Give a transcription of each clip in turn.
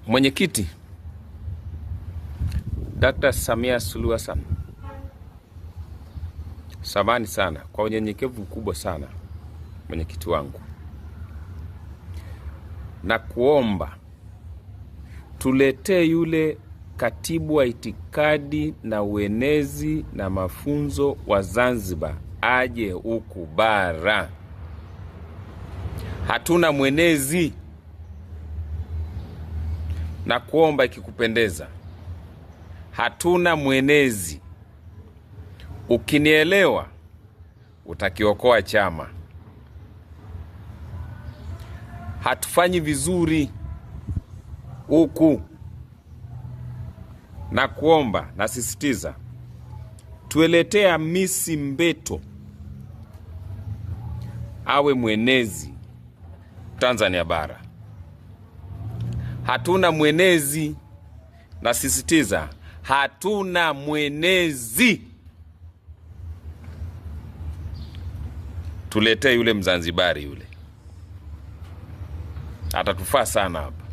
Mwenyekiti Dr. Samia Suluhu Hassan, samahani sana kwa unyenyekevu mkubwa sana mwenyekiti wangu, na kuomba tuletee yule katibu wa itikadi na uenezi na mafunzo wa Zanzibar aje huku bara. Hatuna mwenezi, na kuomba ikikupendeza, hatuna mwenezi. Ukinielewa utakiokoa chama. Hatufanyi vizuri huku, na kuomba, nasisitiza, tueletee Hamisi Mbeto awe mwenezi Tanzania bara. Hatuna mwenezi, nasisitiza, hatuna mwenezi. Tuletee yule Mzanzibari yule, atatufaa sana hapa.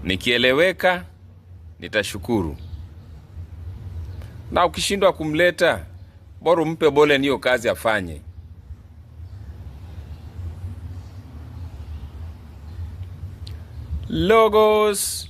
Nikieleweka nitashukuru, na ukishindwa kumleta, bora mpe bole niyo kazi afanye. Logos